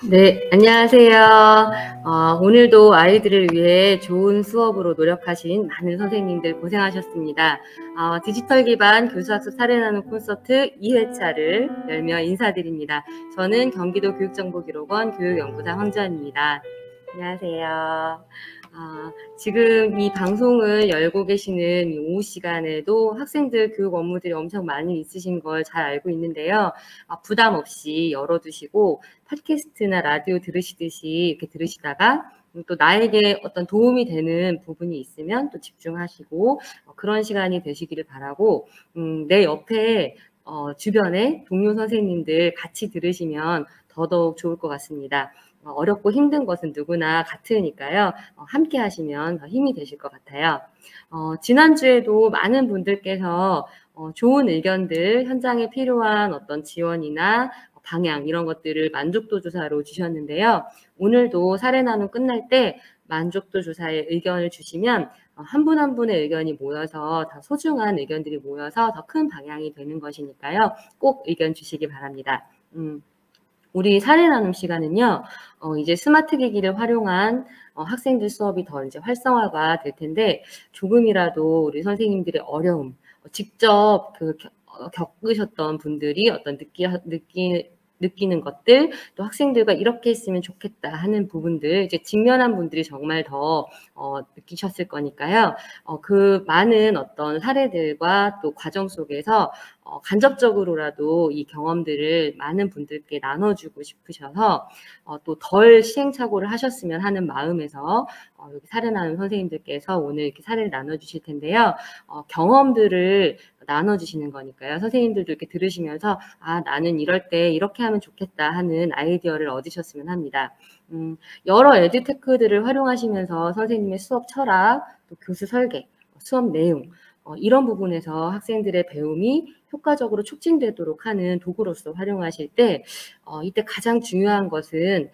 네, 안녕하세요. 오늘도 아이들을 위해 좋은 수업으로 노력하신 많은 선생님들 고생하셨습니다. 디지털 기반 교수학습 사례나눔 콘서트 2회차를 열며 인사드립니다. 저는 경기도 교육정보기록원 교육연구사 황주환입니다. 안녕하세요. 지금 이 방송을 열고 계시는 이 오후 시간에도 학생들 교육 업무들이 엄청 많이 있으신 걸 잘 알고 있는데요. 부담 없이 열어두시고 팟캐스트나 라디오 들으시듯이 이렇게 들으시다가 또 나에게 어떤 도움이 되는 부분이 있으면 또 집중하시고 그런 시간이 되시기를 바라고 내 옆에 주변에 동료 선생님들 같이 들으시면 더더욱 좋을 것 같습니다. 어렵고 힘든 것은 누구나 같으니까요. 함께 하시면 더 힘이 되실 것 같아요. 지난주에도 많은 분들께서 좋은 의견들, 현장에 필요한 어떤 지원이나 방향 이런 것들을 만족도 조사로 주셨는데요. 오늘도 사례 나눔 끝날 때 만족도 조사에 의견을 주시면 한 분 한 분의 의견이 모여서 더 소중한 의견들이 모여서 더 큰 방향이 되는 것이니까요. 꼭 의견 주시기 바랍니다. 우리 사례 나눔 시간은요, 이제 스마트 기기를 활용한 학생들 수업이 더 이제 활성화가 될 텐데, 조금이라도 우리 선생님들의 어려움, 직접 겪으셨던 분들이 어떤 느끼는 것들, 또 학생들과 이렇게 했으면 좋겠다 하는 부분들, 이제 직면한 분들이 정말 더 느끼셨을 거니까요. 그 많은 어떤 사례들과 또 과정 속에서 간접적으로라도 이 경험들을 많은 분들께 나눠주고 싶으셔서 또 덜 시행착오를 하셨으면 하는 마음에서 여기 사례 나눈 선생님들께서 오늘 이렇게 사례를 나눠주실 텐데요. 경험들을 나눠주시는 거니까요. 선생님들도 이렇게 들으시면서 나는 이럴 때 이렇게 하면 좋겠다 하는 아이디어를 얻으셨으면 합니다. 여러 에듀테크들을 활용하시면서 선생님의 수업 철학, 또 교수 설계, 수업 내용 이런 부분에서 학생들의 배움이 효과적으로 촉진되도록 하는 도구로서 활용하실 때 이때 가장 중요한 것은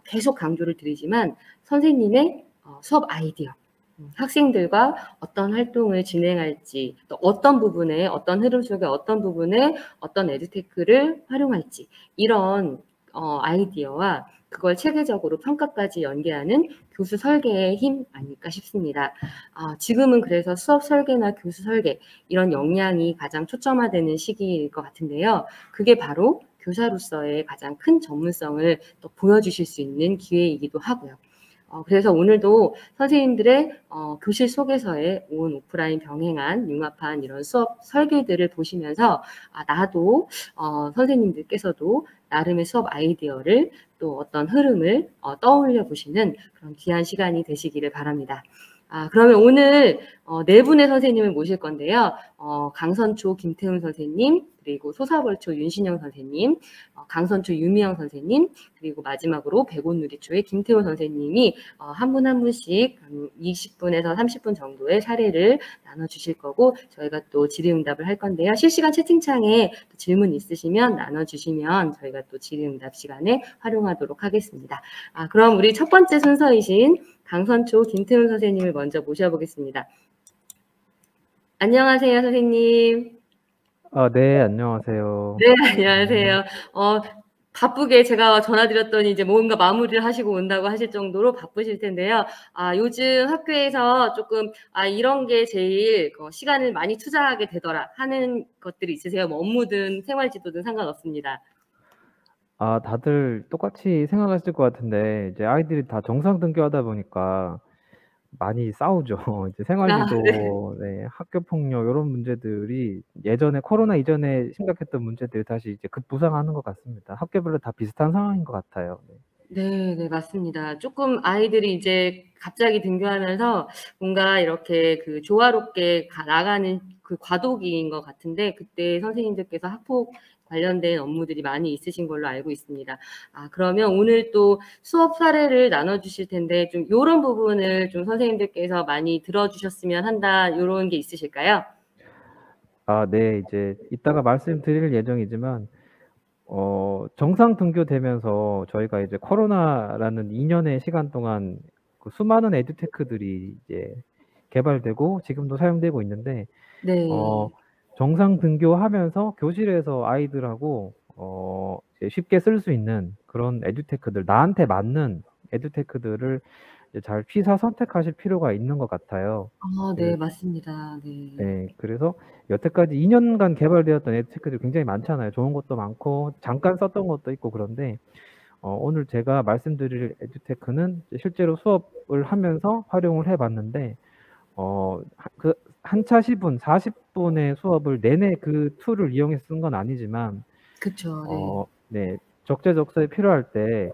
계속 강조를 드리지만 선생님의 수업 아이디어, 학생들과 어떤 활동을 진행할지, 또 어떤 부분에, 어떤 흐름 속에 어떤 부분에 어떤 에듀테크를 활용할지 이런 아이디어와 그걸 체계적으로 평가까지 연계하는 교수 설계의 힘 아닐까 싶습니다. 지금은 그래서 수업 설계나 교수 설계 이런 역량이 가장 초점화되는 시기일 것 같은데요. 그게 바로 교사로서의 가장 큰 전문성을 또 보여주실 수 있는 기회이기도 하고요. 그래서 오늘도 선생님들의 교실 속에서의 온 오프라인 병행한 융합한 이런 수업 설계들을 보시면서 나도 선생님들께서도 나름의 수업 아이디어를 또 어떤 흐름을 떠올려 보시는 그런 귀한 시간이 되시기를 바랍니다. 그러면 오늘 네 분의 선생님을 모실 건데요. 강선초 김태훈 선생님, 그리고 소사벌초 윤신영 선생님, 강선초 유미영 선생님, 그리고 마지막으로 백온누리초의 김태훈 선생님이 한 분 한 분씩 20분에서 30분 정도의 사례를 나눠주실 거고 저희가 또 질의응답을 할 건데요. 실시간 채팅창에 질문 있으시면 나눠주시면 저희가 또 질의응답 시간에 활용하도록 하겠습니다. 그럼 우리 첫 번째 순서이신 강선초 김태훈 선생님을 먼저 모셔보겠습니다. 안녕하세요, 선생님. 네, 안녕하세요. 네, 안녕하세요. 바쁘게 제가 전화드렸더니 이제 뭔가 마무리를 하시고 온다고 하실 정도로 바쁘실 텐데요. 요즘 학교에서 조금 이런 게 제일 시간을 많이 투자하게 되더라 하는 것들이 있으세요? 뭐 업무든 생활지도든 상관없습니다. 다들 똑같이 생각하실 것 같은데 이제 아이들이 다 정상 등교하다 보니까 많이 싸우죠. 이제 네. 생활지도, 네, 학교 폭력 요런 문제들이 예전에 코로나 이전에 심각했던 문제들이 다시 이제 급부상하는 것 같습니다. 학교별로 다 비슷한 상황인 것 같아요. 네. 네, 맞습니다. 조금 아이들이 이제 갑자기 등교하면서 뭔가 이렇게 조화롭게 나가는 그 과도기인 것 같은데 그때 선생님들께서 학폭 관련된 업무들이 많이 있으신 걸로 알고 있습니다. 그러면 오늘 또 수업 사례를 나눠주실 텐데 좀 요런 부분을 좀 선생님들께서 많이 들어주셨으면 한다 요런 게 있으실까요? 네. 이제 이따가 말씀드릴 예정이지만 정상 등교되면서 저희가 이제 코로나라는 2년의 시간 동안 그 수많은 에듀테크들이 이제 개발되고 지금도 사용되고 있는데 네. 정상 등교하면서 교실에서 아이들하고 이제 쉽게 쓸 수 있는 그런 에듀테크들, 나한테 맞는 에듀테크들을 이제 잘 취사 선택하실 필요가 있는 것 같아요. 아 네. 맞습니다. 네. 네. 그래서 여태까지 2 년간 개발되었던 에듀테크들이 굉장히 많잖아요. 좋은 것도 많고 잠깐 썼던 것도 있고 그런데 오늘 제가 말씀드릴 에듀테크는 이제 실제로 수업을 하면서 활용을 해 봤는데 그 한차 시분 40 분의 수업을 내내 그 툴을 이용해서 쓴 건 아니지만 그쵸. 네. 네, 적재적소에 필요할 때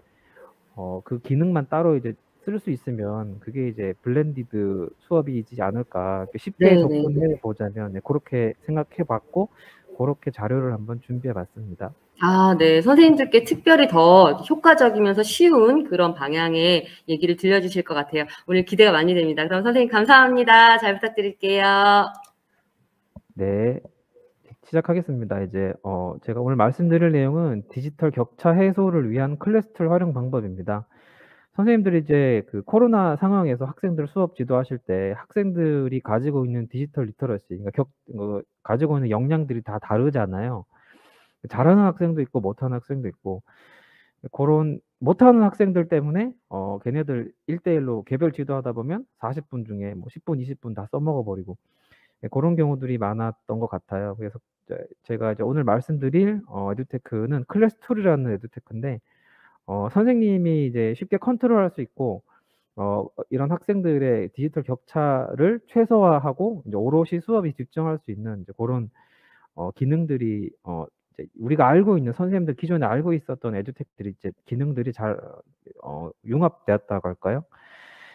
그 기능만 따로 이제 쓸 수 있으면 그게 이제 블렌디드 수업이지 않을까. 쉽게 네네. 접근해 보자면 네, 고렇게 생각해 봤고 고렇게 자료를 한번 준비해 봤습니다. 아 네. 선생님들께 특별히 더 효과적이면서 쉬운 그런 방향의 얘기를 들려주실 것 같아요. 오늘 기대가 많이 됩니다. 그럼 선생님 감사합니다. 잘 부탁드릴게요. 네. 시작하겠습니다. 이제 제가 오늘 말씀드릴 내용은 디지털 격차 해소를 위한 클래스 툴 활용 방법입니다. 선생님들이 이제 그 코로나 상황에서 학생들 수업 지도하실 때 학생들이 가지고 있는 디지털 리터러시, 그러니까 가지고 있는 역량들이 다 다르잖아요. 잘하는 학생도 있고 못하는 학생도 있고 고런 못하는 학생들 때문에 걔네들 1 대 1로 개별 지도하다 보면 40분 중에 뭐 10 분, 20분 다 써먹어 버리고 고런 경우들이 많았던 것 같아요. 그래서 제가 이제 오늘 말씀드릴 에듀테크는 클래스 툴이라는 에듀테크인데 선생님이 이제 쉽게 컨트롤할 수 있고 이런 학생들의 디지털 격차를 최소화하고 이제 오롯이 수업에 집중할 수 있는 이제 고런 기능들이 이제 우리가 알고 있는 선생님들 기존에 알고 있었던 에듀텍들이 이제 기능들이 잘 융합되었다고 할까요?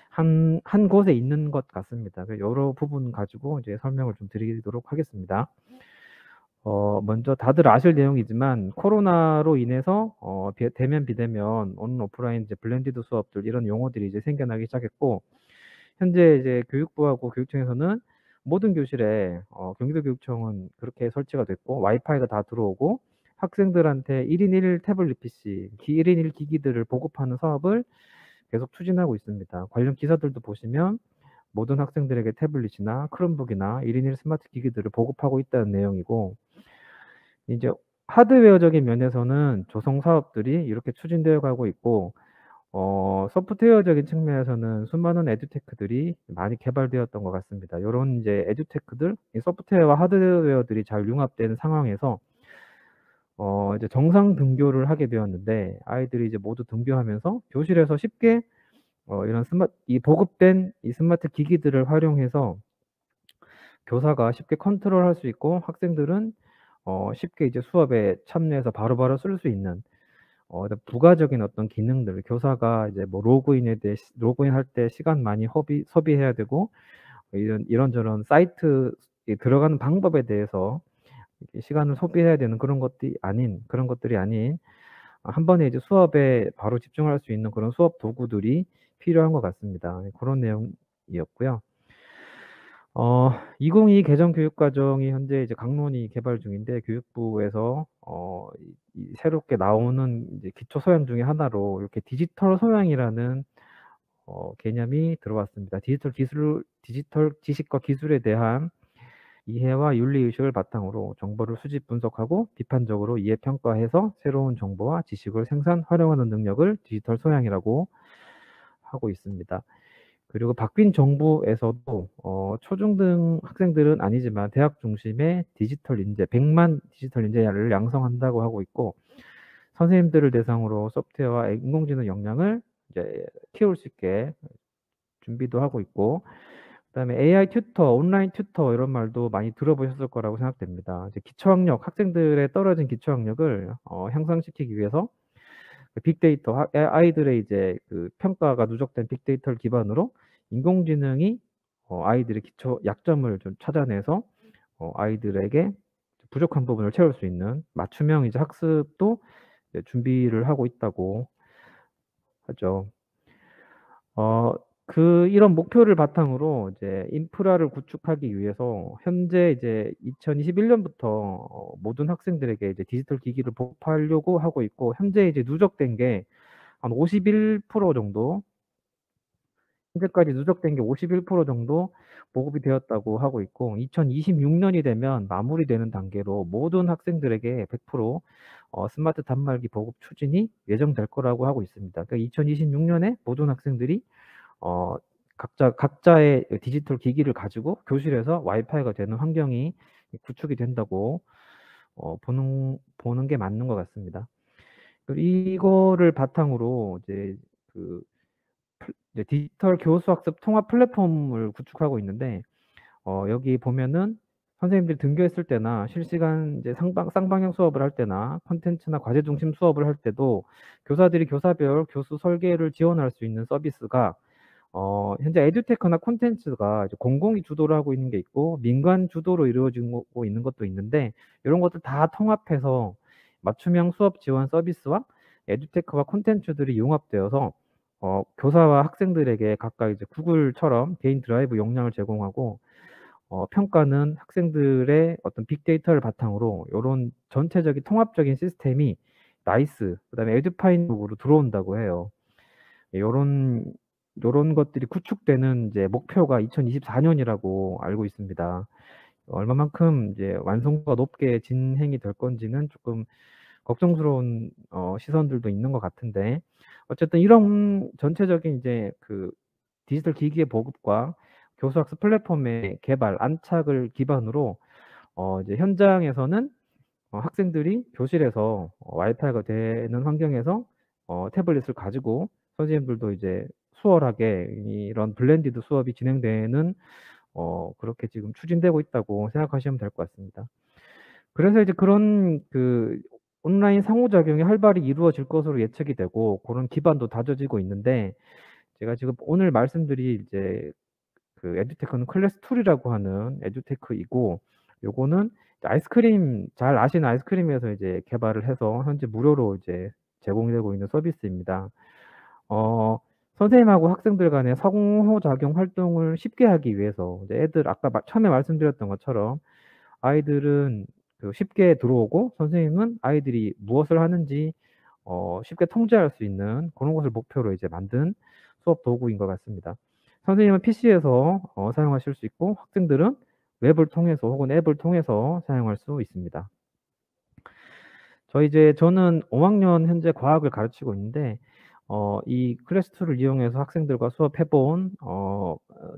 한 곳에 있는 것 같습니다. 그 여러 부분 가지고 이제 설명을 좀 드리도록 하겠습니다. 먼저 다들 아실 내용이지만 코로나로 인해서 대면, 비대면, 온 오프라인 이제 블렌디드 수업들 이런 용어들이 이제 생겨나기 시작했고 현재 이제 교육부하고 교육청에서는 모든 교실에 경기도교육청은 그렇게 설치가 됐고 와이파이가 다 들어오고 학생들한테 1인 1 태블릿 PC, 1인 1 기기들을 보급하는 사업을 계속 추진하고 있습니다. 관련 기사들도 보시면 모든 학생들에게 태블릿이나 크롬북이나 1인 1 스마트 기기들을 보급하고 있다는 내용이고 이제 하드웨어적인 면에서는 조성 사업들이 이렇게 추진되어 가고 있고 소프트웨어적인 측면에서는 수많은 에듀테크들이 많이 개발되었던 것 같습니다. 요런 이제 에듀테크들, 이 소프트웨어와 하드웨어들이 잘 융합된 상황에서 이제 정상 등교를 하게 되었는데 아이들이 이제 모두 등교하면서 교실에서 쉽게 이런 이 보급된 이 스마트 기기들을 활용해서 교사가 쉽게 컨트롤할 수 있고 학생들은 쉽게 이제 수업에 참여해서 바로바로 쓸 수 있는 부가적인 어떤 기능들 교사가 이제 뭐 로그인할 때 시간 많이 소비해야 되고 이런저런 사이트에 들어가는 방법에 대해서 이렇게 시간을 소비해야 되는 그런 것들이 아닌 한 번에 이제 수업에 바로 집중할 수 있는 그런 수업 도구들이 필요한 것 같습니다. 네, 고런 내용이었고요. 2022 개정 교육과정이 현재 이제 강론이 개발 중인데 교육부에서 이 새롭게 나오는 이제 기초 소양 중에 하나로 이렇게 디지털 소양이라는 개념이 들어왔습니다. 디지털 지식과 기술에 대한 이해와 윤리 의식을 바탕으로 정보를 수집 분석하고 비판적으로 이해 평가해서 새로운 정보와 지식을 생산 활용하는 능력을 디지털 소양이라고 하고 있습니다. 그리고 바뀐 정부에서도 초중등 학생들은 아니지만 대학 중심의 디지털 인재 100만 디지털 인재를 양성한다고 하고 있고 선생님들을 대상으로 소프트웨어와 인공지능 역량을 이제 키울 수 있게 준비도 하고 있고 그다음에 AI 튜터, 온라인 튜터 이런 말도 많이 들어보셨을 거라고 생각됩니다. 이제 학생들의 떨어진 기초학력을 향상시키기 위해서 그 빅데이터 아이들의 이제 그 평가가 누적된 빅데이터를 기반으로 인공지능이 아이들의 기초 약점을 좀 찾아내서 아이들에게 부족한 부분을 채울 수 있는 맞춤형 이제 학습도 이제 준비를 하고 있다고 하죠. 어 이런 목표를 바탕으로 이제 인프라를 구축하기 위해서 현재 이제 2021 년부터 모든 학생들에게 이제 디지털 기기를 보급하려고 하고 있고 현재 이제 누적된 게 한 51% 정도 현재까지 누적된 게 51% 정도 보급이 되었다고 하고 있고 2026년이 되면 마무리되는 단계로 모든 학생들에게 100% 스마트 단말기 보급 추진이 예정될 거라고 하고 있습니다. 그러니까 2026년에 모든 학생들이 어 각자의 디지털 기기를 가지고 교실에서 와이파이가 되는 환경이 구축이 된다고 보는 게 맞는 것 같습니다. 그리고 이거를 바탕으로 그 이제 디지털 교수학습 통합 플랫폼을 구축하고 있는데 여기 보면은 선생님들이 등교했을 때나 실시간 이제 쌍방향 수업을 할 때나 콘텐츠나 과제 중심 수업을 할 때도 교사들이 교사별 교수 설계를 지원할 수 있는 서비스가 현재 에듀테크나 콘텐츠가 이제 공공이 주도를 하고 있는 게 있고 민간 주도로 이루어지고 있는 것도 있는데 이런 것들 다 통합해서 맞춤형 수업 지원 서비스와 에듀테크와 콘텐츠들이 융합되어서 교사와 학생들에게 각각 이제 구글처럼 개인 드라이브 역량을 제공하고 평가는 학생들의 어떤 빅데이터를 바탕으로 요런 전체적인 통합적인 시스템이 나이스 그다음에 에듀파인 쪽으로 들어온다고 해요. 요런 것들이 구축되는 이제 목표가 2024년이라고 알고 있습니다. 얼마만큼 이제 완성도가 높게 진행이 될 건지는 조금 걱정스러운 시선들도 있는 것 같은데 어쨌든 이런 전체적인 이제 그 디지털 기기의 보급과 교수학습 플랫폼의 개발, 안착을 기반으로 이제 현장에서는 학생들이 교실에서 와이파이가 되는 환경에서 태블릿을 가지고 선생님들도 이제 수월하게 이런 블렌디드 수업이 진행되는 그렇게 지금 추진되고 있다고 생각하시면 될 것 같습니다. 그래서 이제 그런 그 온라인 상호작용이 활발히 이루어질 것으로 예측이 되고 고런 기반도 다져지고 있는데 제가 지금 오늘 말씀드릴 이제 그 에듀테크는 클래스 툴이라고 하는 에듀테크이고 요거는 아이스크림 잘 아시는 아이스크림에서 이제 개발을 해서 현재 무료로 이제 제공되고 있는 서비스입니다. 어 선생님하고 학생들 간의 상호작용 활동을 쉽게 하기 위해서 이제 애들 아까 처음에 말씀드렸던 것처럼 아이들은 그 쉽게 들어오고 선생님은 아이들이 무엇을 하는지 쉽게 통제할 수 있는 그런 것을 목표로 이제 만든 수업 도구인 것 같습니다. 선생님은 PC에서 사용하실 수 있고 학생들은 웹을 통해서 혹은 앱을 통해서 사용할 수 있습니다. 저는 5학년 현재 과학을 가르치고 있는데 이 클래스 툴을 이용해서 학생들과 수업해 본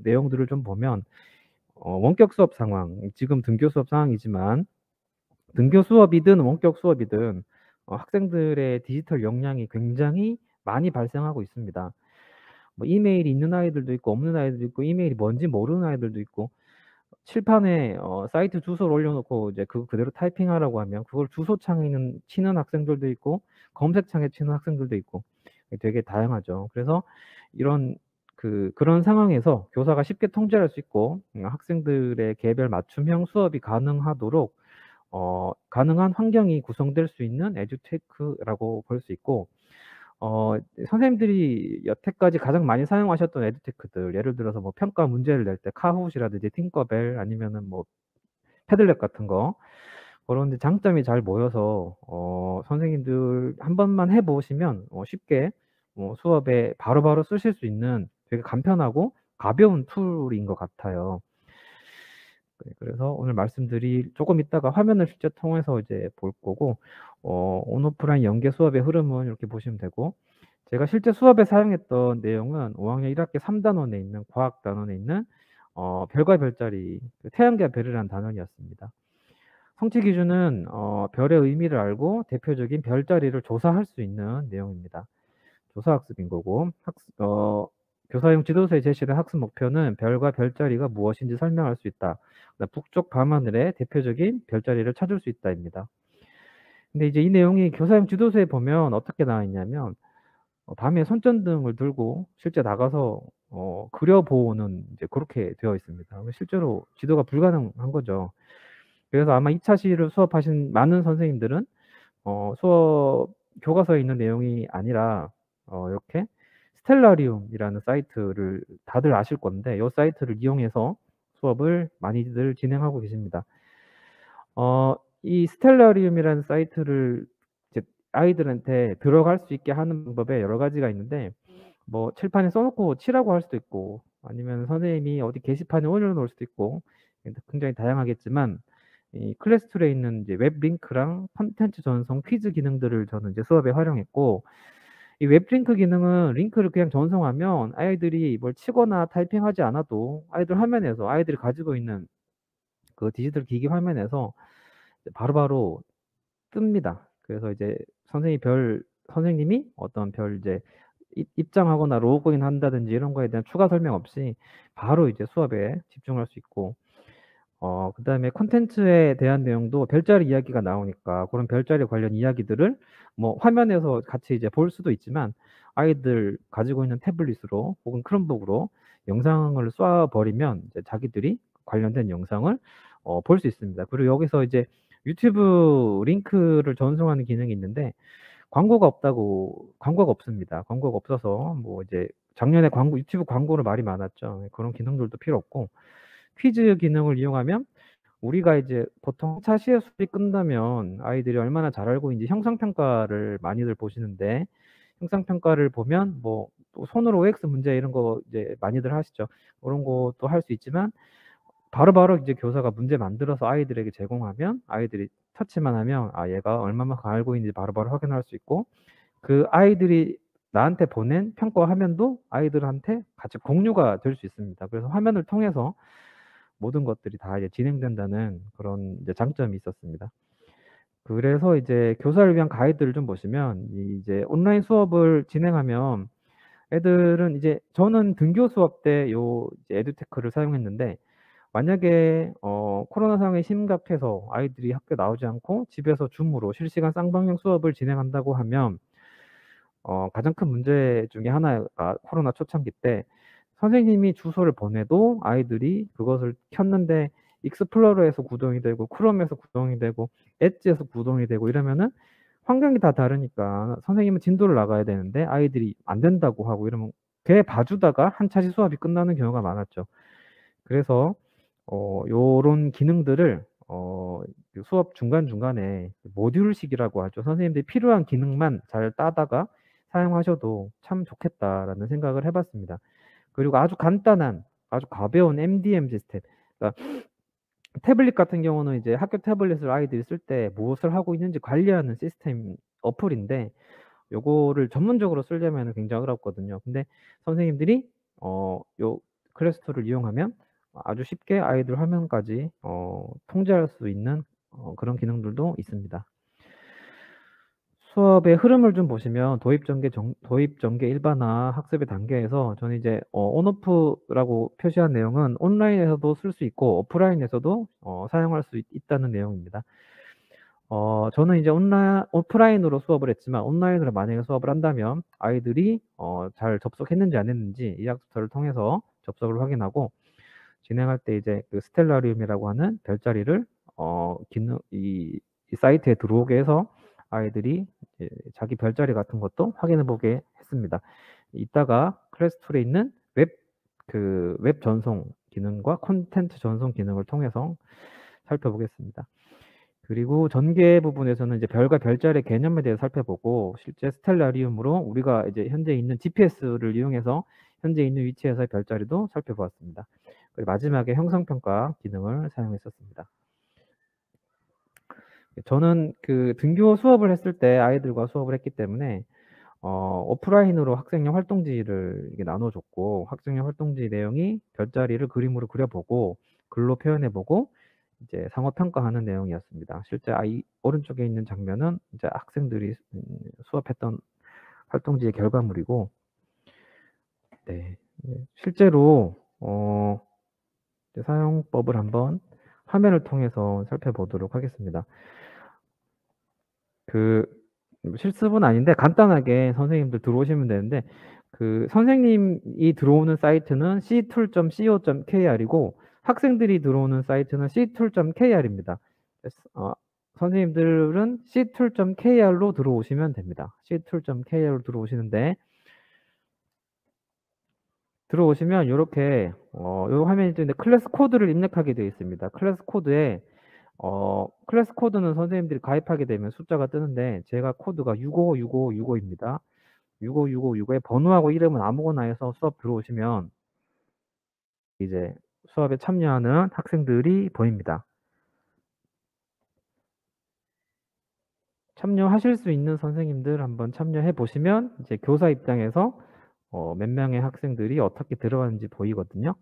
내용들을 좀 보면 원격 수업 상황, 지금 등교 수업 상황이지만 등교 수업이든 원격 수업이든 학생들의 디지털 역량이 굉장히 많이 발생하고 있습니다. 뭐 이메일이 있는 아이들도 있고 없는 아이들도 있고 이메일이 뭔지 모르는 아이들도 있고 칠판에 사이트 주소를 올려놓고 이제 그대로 타이핑하라고 하면 그걸 주소창에 치는 학생들도 있고 검색창에 치는 학생들도 있고 되게 다양하죠. 그래서 이런 그런 상황에서 교사가 쉽게 통제할 수 있고 학생들의 개별 맞춤형 수업이 가능하도록 가능한 환경이 구성될 수 있는 에듀테크라고 볼 수 있고 선생님들이 여태까지 가장 많이 사용하셨던 에듀테크들 예를 들어서 뭐 평가 문제를 낼 때 카호웃이라든지 팅커벨 아니면은 뭐 패들렛 같은 거 그런 데 장점이 잘 모여서 선생님들 한 번만 해 보시면 쉽게 수업에 바로바로 쓰실 수 있는 되게 간편하고 가벼운 툴인 것 같아요. 네, 그래서 오늘 말씀드릴 조금 있다가 화면을 실제 통해서 이제 볼 거고 온오프라인 연계 수업의 흐름은 이렇게 보시면 되고 제가 실제 수업에 사용했던 내용은 5학년 1학기 3단원에 있는 과학 단원에 있는 별과 별자리 그 태양계와 별이라는 단원이었습니다. 성취 기준은 별의 의미를 알고 대표적인 별자리를 조사할 수 있는 내용입니다. 조사 학습인 거고 교사용 지도서에 제시된 학습 목표는 별과 별자리가 무엇인지 설명할 수 있다. 북쪽 밤하늘의 대표적인 별자리를 찾을 수 있다입니다. 근데 이제 이 내용이 교사용 지도서에 보면 어떻게 나와 있냐면 밤에 손전등을 들고 실제 나가서 그려보는 이제 그렇게 되어 있습니다. 실제로 지도가 불가능한 거죠. 그래서 아마 2차 시를 수업하신 많은 선생님들은 수업 교과서에 있는 내용이 아니라 이렇게 스텔라리움이라는 사이트를 다들 아실 건데 이 사이트를 이용해서 수업을 많이들 진행하고 계십니다. 이 스텔라리움이라는 사이트를 이제 아이들한테 들어갈 수 있게 하는 방법에 여러 가지가 있는데 뭐 칠판에 써놓고 치라고 할 수도 있고, 아니면 선생님이 어디 게시판에 올려놓을 수도 있고, 굉장히 다양하겠지만, 이 클래스 툴에 있는 이제 웹 링크랑 콘텐츠 전송 퀴즈 기능들을 저는 이제 수업에 활용했고, 이 웹링크 기능은 링크를 그냥 전송하면 아이들이 뭘 치거나 타이핑하지 않아도 아이들 화면에서, 아이들이 가지고 있는 그 디지털 기기 화면에서 바로바로 뜹니다. 그래서 이제 선생님이 어떤 별 이제 입장하거나 로그인 한다든지 이런 거에 대한 추가 설명 없이 바로 이제 수업에 집중할 수 있고, 그다음에 콘텐츠에 대한 내용도 별자리 이야기가 나오니까 그런 별자리 관련 이야기들을 뭐 화면에서 같이 이제 볼 수도 있지만, 아이들 가지고 있는 태블릿으로 혹은 크롬북으로 영상을 쏴 버리면 이제 자기들이 관련된 영상을 볼 수 있습니다. 그리고 여기서 이제 유튜브 링크를 전송하는 기능이 있는데, 광고가 없습니다. 광고가 없어서 뭐 이제 작년에 유튜브 광고로 말이 많았죠. 그런 기능들도 필요 없고, 퀴즈 기능을 이용하면 우리가 이제 보통 차 시험 수업이 끝나면 아이들이 얼마나 잘 알고 있는지 형상평가를 많이들 보시는데, 형상평가를 보면 뭐 또 손으로 OX 문제 이런 거 이제 많이들 하시죠. 그런 것도 할 수 있지만, 바로바로 이제 교사가 문제 만들어서 아이들에게 제공하면 아이들이 터치만 하면 얘가 얼마만큼 알고 있는지 바로바로 확인할 수 있고, 그 아이들이 나한테 보낸 평가 화면도 아이들한테 같이 공유가 될 수 있습니다. 그래서 화면을 통해서 모든 것들이 다 이제 진행된다는 그런 이제 장점이 있었습니다. 그래서 이제 교사를 위한 가이드를 좀 보시면, 이제 온라인 수업을 진행하면 애들은 이제, 저는 등교 수업 때 요 이제 에듀테크를 사용했는데, 만약에 코로나 상황이 심각해서 아이들이 학교 나오지 않고 집에서 줌으로 실시간 쌍방향 수업을 진행한다고 하면, 가장 큰 문제 중에 하나가 코로나 초창기 때 선생님이 주소를 보내도 아이들이 그것을 켰는데 익스플로러에서 구동이 되고 크롬에서 구동이 되고 엣지에서 구동이 되고 이러면은 환경이 다 다르니까 선생님은 진도를 나가야 되는데 아이들이 안 된다고 하고 이러면 걔 봐주다가 한 차시 수업이 끝나는 경우가 많았죠. 그래서 요런 기능들을 그 수업 중간중간에 모듈식이라고 하죠. 선생님들이 필요한 기능만 잘 따다가 사용하셔도 참 좋겠다라는 생각을 해 봤습니다. 그리고 아주 간단한, 아주 가벼운 MDM 시스템. 그러니까 태블릿 같은 경우는 이제 학교 태블릿을 아이들이 쓸 때 무엇을 하고 있는지 관리하는 시스템 어플인데, 요거를 전문적으로 쓰려면은 굉장히 어렵거든요. 근데 선생님들이 요 클래스툴을 이용하면 아주 쉽게 아이들 화면까지 통제할 수 있는 그런 기능들도 있습니다. 수업의 흐름을 좀 보시면 도입 전개 일반화 학습의 단계에서 저는 이제 온 오프라고 표시한 내용은 온라인에서도 쓸 수 있고 오프라인에서도 사용할 수 있다는 내용입니다. 저는 이제 오프라인으로 수업을 했지만, 온라인으로 만약에 수업을 한다면 아이들이 잘 접속했는지 안 했는지 이 학습터를 통해서 접속을 확인하고, 진행할 때 이제 그 스텔라리움이라고 하는 별자리를 이 사이트에 들어오게 해서 아이들이 이제 자기 별자리 같은 것도 확인해 보게 했습니다. 이따가 클래스 툴에 있는 웹 전송 기능과 콘텐츠 전송 기능을 통해서 살펴보겠습니다. 그리고 전개 부분에서는 이제 별과 별자리의 개념에 대해서 살펴보고, 실제 스텔라리움으로 우리가 이제 현재 있는 GPS를 이용해서 현재 있는 위치에서의 별자리도 살펴보았습니다. 그리고 마지막에 형상평가 기능을 사용했었습니다. 저는 그 등교 수업을 했을 때 아이들과 수업을 했기 때문에 오프라인으로 학생용 활동지를 이게 나눠줬고, 학생용 활동지 내용이 별자리를 그림으로 그려보고 글로 표현해보고 이제 상호 평가하는 내용이었습니다. 실제 오른쪽에 있는 장면은 이제 학생들이 수업했던 활동지의 결과물이고, 네, 실제로 사용법을 한번 화면을 통해서 살펴보도록 하겠습니다. 그 실습은 아닌데 간단하게 선생님들 들어오시면 되는데, 그 선생님이 들어오는 사이트는 ctool.co.kr이고 학생들이 들어오는 사이트는 ctool.kr입니다. 선생님들은 ctool.kr로 들어오시면 됩니다. ctool.kr로 들어오시는데, 들어오시면 요렇게 요 화면이 뜨는데 클래스 코드를 입력하게 되어 있습니다. 클래스 코드는 선생님들이 가입하게 되면 숫자가 뜨는데, 제가 코드가 656565입니다. 6565에 번호하고 이름은 아무거나 해서 수업 들어오시면 이제 수업에 참여하는 학생들이 보입니다. 참여하실 수 있는 선생님들 한번 참여해 보시면 이제 교사 입장에서 몇 명의 학생들이 어떻게 들어가는지 보이거든요.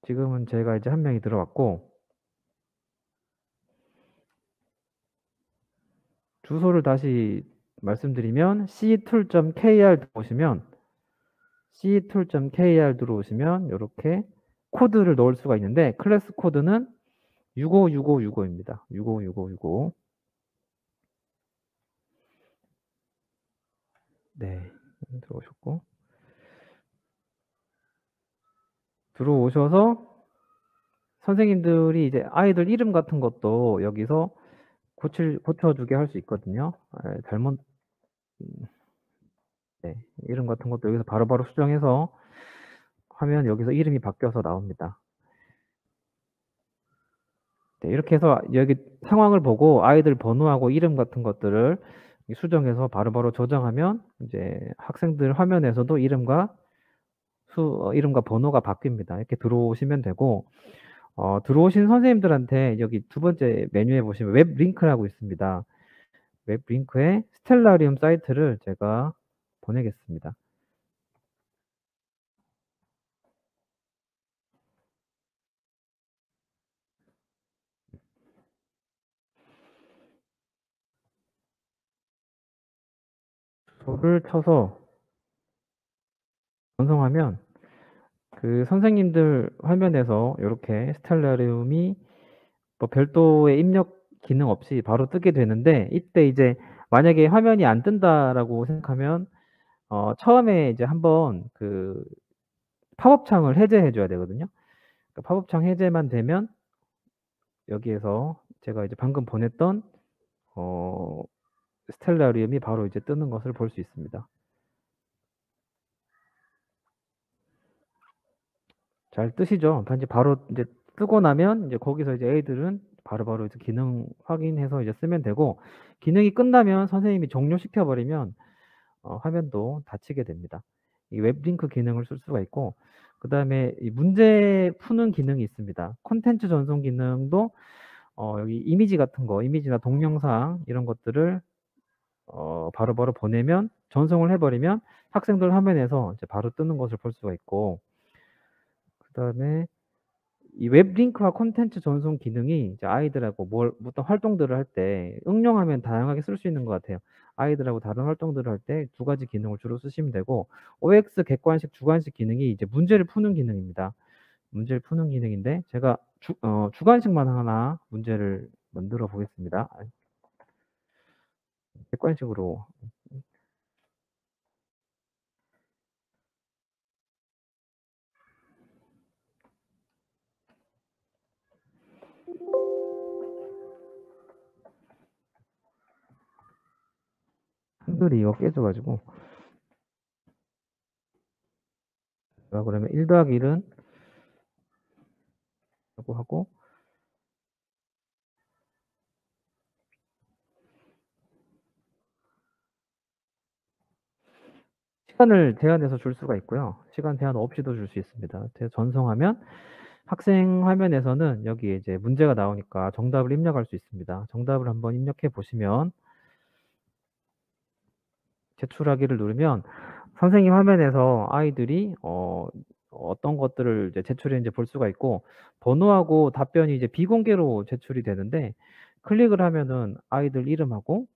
지금은 제가 이제 한 명이 들어왔고, 주소를 다시 말씀드리면 ctool.kr 들어오시면 ctool.kr 들어오시면 이렇게 코드를 넣을 수가 있는데 클래스 코드는 656565입니다. 656565. 네, 들어오셨고 들어오셔서 선생님들이 이제 아이들 이름 같은 것도 여기서 고쳐주게 할 수 있거든요. 잘못 네, 이름 같은 것도 여기서 바로바로 수정해서 하면 여기서 이름이 바뀌어서 나옵니다. 네, 이렇게 해서 여기 상황을 보고 아이들 번호하고 이름 같은 것들을 수정해서 바로바로 조정하면 이제 학생들 화면에서도 이름과 번호가 바뀝니다. 이렇게 들어오시면 되고, 들어오신 선생님들한테 여기 두 번째 메뉴에 보시면 웹 링크라고 있습니다. 웹 링크에 스텔라리움 사이트를 제가 보내겠습니다. 주소를 쳐서 전송하면 그 선생님들 화면에서 이렇게 스텔라리움이 뭐 별도의 입력 기능 없이 바로 뜨게 되는데, 이때 이제 만약에 화면이 안 뜬다라고 생각하면 처음에 이제 한번 그 팝업 창을 해제해 줘야 되거든요. 그러니까 팝업 창 해제만 되면 여기에서 제가 이제 방금 보냈던 스텔라리움이 바로 이제 뜨는 것을 볼 수 있습니다. 잘 뜨시죠? 이제 바로 이제 뜨고 나면 이제 거기서 이제 애들은 바로바로 이제 기능 확인해서 이제 쓰면 되고, 기능이 끝나면 선생님이 종료시켜 버리면 화면도 닫히게 됩니다. 이 웹링크 기능을 쓸 수가 있고, 그다음에 이 문제 푸는 기능이 있습니다. 콘텐츠 전송 기능도 여기 이미지 같은 거, 이미지나 동영상 이런 것들을 바로바로 보내면 전송을 해 버리면 학생들 화면에서 이제 바로 뜨는 것을 볼 수가 있고, 그다음에 이 웹링크와 콘텐츠 전송 기능이 이제 아이들하고 어떤 활동들을 할 때 응용하면 다양하게 쓸 수 있는 것 같아요. 아이들하고 다른 활동들을 할 때 두 가지 기능을 주로 쓰시면 되고, OX 객관식, 주관식 기능이 이제 문제를 푸는 기능입니다. 문제를 푸는 기능인데 제가 주관식만 하나 문제를 만들어 보겠습니다. 객관식으로 한글이 이거 깨져 가지고, 제가 그러면 1 더하기 1은 라고 하고, 시간을 제한해서 줄 수가 있고요. 시간 제한 없이도 줄 수 있습니다. 전송하면 학생 화면에서는 여기에 이제 문제가 나오니까 정답을 입력할 수 있습니다. 정답을 한번 입력해 보시면 제출하기를 누르면 선생님 화면에서 아이들이 어떤 것들을 이제 제출했는지 볼 수가 있고, 번호하고 답변이 이제 비공개로 제출이 되는데, 클릭을 하면은 아이들 이름하고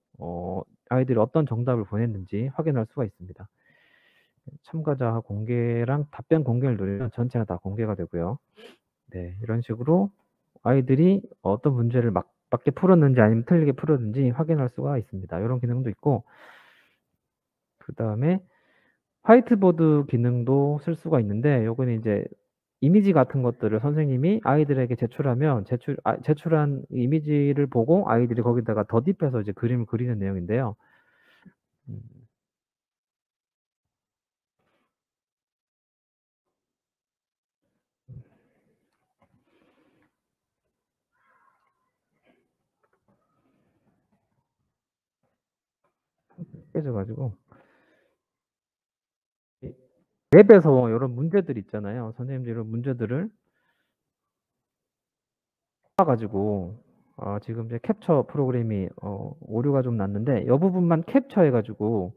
아이들이 어떤 정답을 보냈는지 확인할 수가 있습니다. 참가자 공개랑 답변 공개를 누르면 전체가 다 공개가 되고요. 네, 이런 식으로 아이들이 어떤 문제를 맞게 풀었는지 아니면 틀리게 풀었는지 확인할 수가 있습니다. 이런 기능도 있고, 그다음에 화이트보드 기능도 쓸 수가 있는데, 요거는 이제 이미지 같은 것들을 선생님이 아이들에게 제출하면 제출한 이미지를 보고 아이들이 거기다가 덧입해서 이제 그림을 그리는 내용인데요. 음. 깨져가지고 웹에서 이런 문제들 있잖아요. 선생님들 이런 문제들을 가지고 지금 이제 캡처 프로그램이 오류가 좀 났는데 이 부분만 캡처해가지고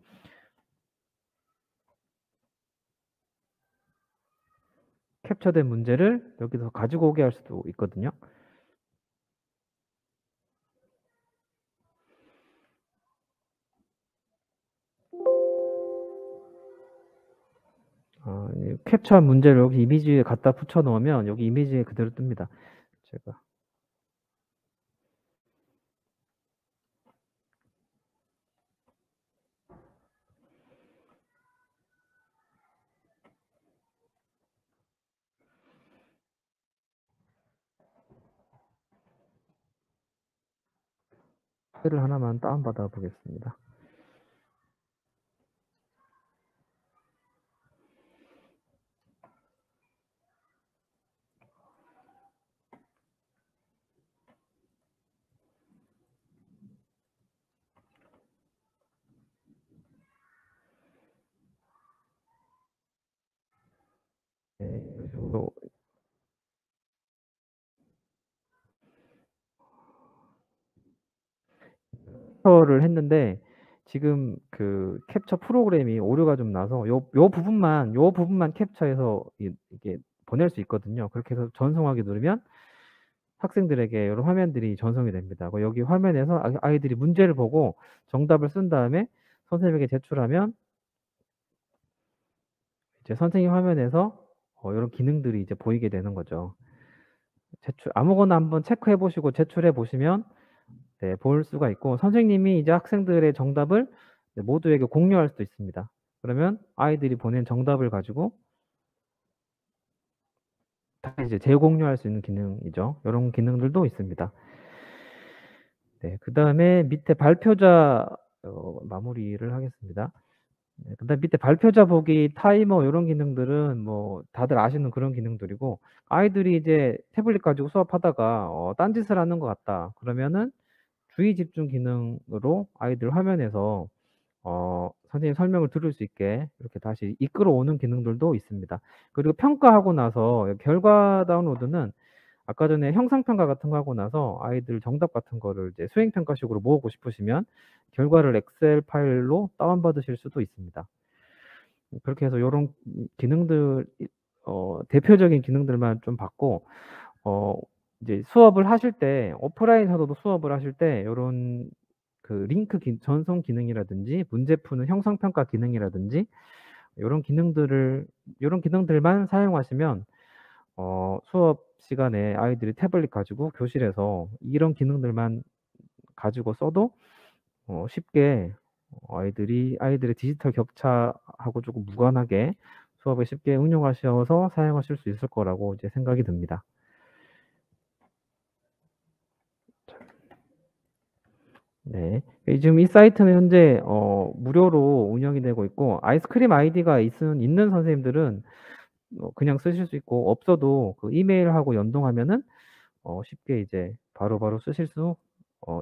캡처된 문제를 여기서 가지고 오게 할 수도 있거든요. 이 캡처한 문제를 여기 이미지에 갖다 붙여 넣으면 여기 이미지에 그대로 뜹니다. 제가 파일을 하나만 다운받아 보겠습니다. 네, 캡처를 했는데 지금 그 캡처 프로그램이 오류가 좀 나서 요 부분만 캡처해서 이게 보낼 수 있거든요. 그렇게 해서 전송하기 누르면 학생들에게 이런 화면들이 전송이 됩니다. 여기 화면에서 아이들이 문제를 보고 정답을 쓴 다음에 선생님에게 제출하면 이제 선생님 화면에서 이런 기능들이 이제 보이게 되는 거죠. 아무거나 한번 체크해 보시고 제출해 보시면 네, 볼 수가 있고 선생님이 이제 학생들의 정답을 모두에게 공유할 수도 있습니다. 그러면 아이들이 보낸 정답을 가지고 다 이제 재공유할 수 있는 기능이죠. 이런 기능들도 있습니다. 네, 그 다음에 밑에 발표자 마무리를 하겠습니다. 네, 그다음 밑에 발표자 보기, 타이머 이런 기능들은 뭐 다들 아시는 그런 기능들이고 아이들이 이제 태블릿 가지고 수업하다가 딴짓을 하는 것 같다. 그러면은 주의 집중 기능으로 아이들 화면에서 선생님 설명을 들을 수 있게 이렇게 다시 이끌어오는 기능들도 있습니다. 그리고 평가하고 나서 결과 다운로드는 아까 전에 형상평가 같은 거 하고 나서 아이들 정답 같은 거를 이제 수행평가식으로 모으고 싶으시면 결과를 엑셀 파일로 다운받으실 수도 있습니다. 그렇게 해서 요런 기능들 대표적인 기능들만 좀 봤고 이제 수업을 하실 때 오프라인으로도 수업을 하실 때 요런 그 링크 전송 기능이라든지 문제 푸는 형상평가 기능이라든지 요런 기능들만 사용하시면 수업 시간에 아이들이 태블릿 가지고 교실에서 이런 기능들만 가지고 써도 쉽게 아이들의 디지털 격차하고 조금 무관하게 수업에 쉽게 응용하셔서 사용하실 수 있을 거라고 이제 생각이 듭니다. 네. 지금 이 사이트는 현재 무료로 운영이 되고 있고 아이스크림 아이디가 있는 선생님들은 그냥 쓰실 수 있고 없어도 그 이메일하고 연동하면은 쉽게 이제 바로바로 쓰실 수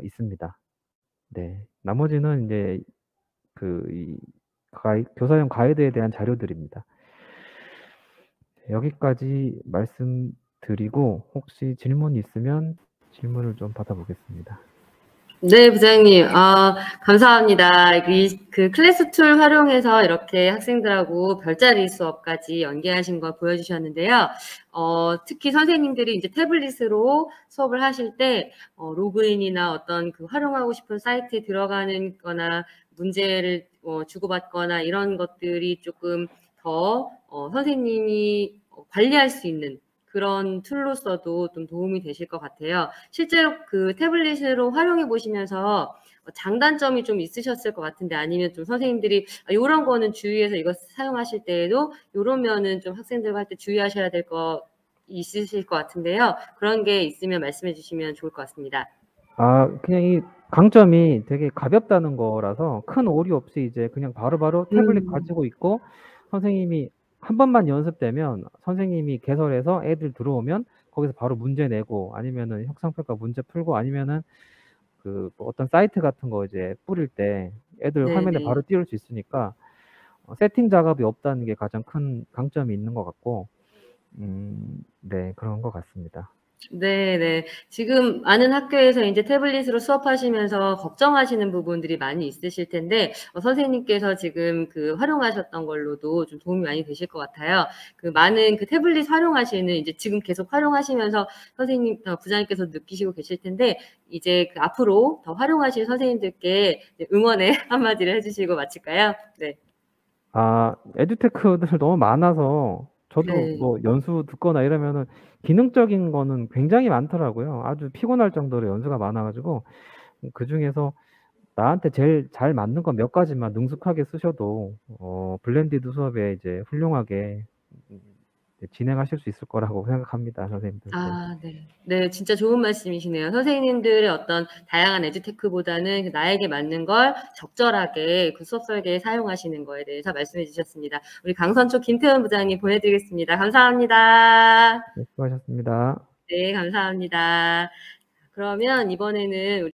있습니다. 네. 나머지는 이제 이 교사용 가이드에 대한 자료들입니다. 여기까지 말씀드리고 혹시 질문 있으면 질문을 좀 받아보겠습니다. 네, 부장님. 감사합니다. 그 클래스 툴 활용해서 이렇게 학생들하고 별자리 수업까지 연계하신 걸 보여주셨는데요. 특히 선생님들이 이제 태블릿으로 수업을 하실 때, 로그인이나 어떤 그 활용하고 싶은 사이트에 들어가는 거나 문제를 주고받거나 이런 것들이 조금 더, 선생님이 관리할 수 있는 그런 툴로서도 좀 도움이 되실 것 같아요. 실제로 그 태블릿으로 활용해 보시면서 장단점이 좀 있으셨을 것 같은데 아니면 좀 선생님들이 이런 거는 주의해서 이거 사용하실 때에도 이런 면은 좀 학생들과 할 때 주의하셔야 될 거 있으실 것 같은데요. 그런 게 있으면 말씀해 주시면 좋을 것 같습니다. 그냥 이 강점이 되게 가볍다는 거라서 큰 오류 없이 이제 그냥 바로바로 태블릿 가지고 있고 선생님이 한 번만 연습되면 선생님이 개설해서 애들 들어오면 거기서 바로 문제 내고 아니면은 형상평가 문제 풀고 아니면은 뭐 어떤 사이트 같은 거 이제 뿌릴 때 애들 화면에 네네. 바로 띄울 수 있으니까 세팅 작업이 없다는 게 가장 큰 강점이 있는 것 같고 네 그런 것 같습니다. 네네. 지금 많은 학교에서 인제 태블릿으로 수업하시면서 걱정하시는 부분들이 많이 있으실 텐데 선생님께서 지금 그 활용하셨던 걸로도 좀 도움이 많이 되실 것 같아요. 그 많은 그 태블릿 활용하시는 이제 지금 계속 활용하시면서 선생님 부장님께서 느끼시고 계실 텐데 이제 그 앞으로 더 활용하실 선생님들께 이제 응원의 한마디를 해 주시고 마칠까요? 네. 에듀테크들 너무 많아서 저도 네. 뭐 연수 듣거나 이러면은 기능적인 거는 굉장히 많더라고요. 아주 피곤할 정도로 연수가 많아 가지고 그중에서 나한테 제일 잘 맞는 건 몇 가지만 능숙하게 쓰셔도 블렌디드 수업에 이제 훌륭하게 음 네 진행하실 수 있을 거라고 생각합니다, 선생님들. 네. 네. 네. 진짜 좋은 말씀이시네요. 선생님들의 어떤 다양한 에듀테크보다는 그 나에게 맞는 걸 적절하게 그 수업 설계에 사용하시는 거에 대해서 말씀해 주셨습니다. 우리 강선초 김태훈 부장님 보내드리겠습니다. 감사합니다. 네 수고하셨습니다. 네. 감사합니다. 그러면 이번에는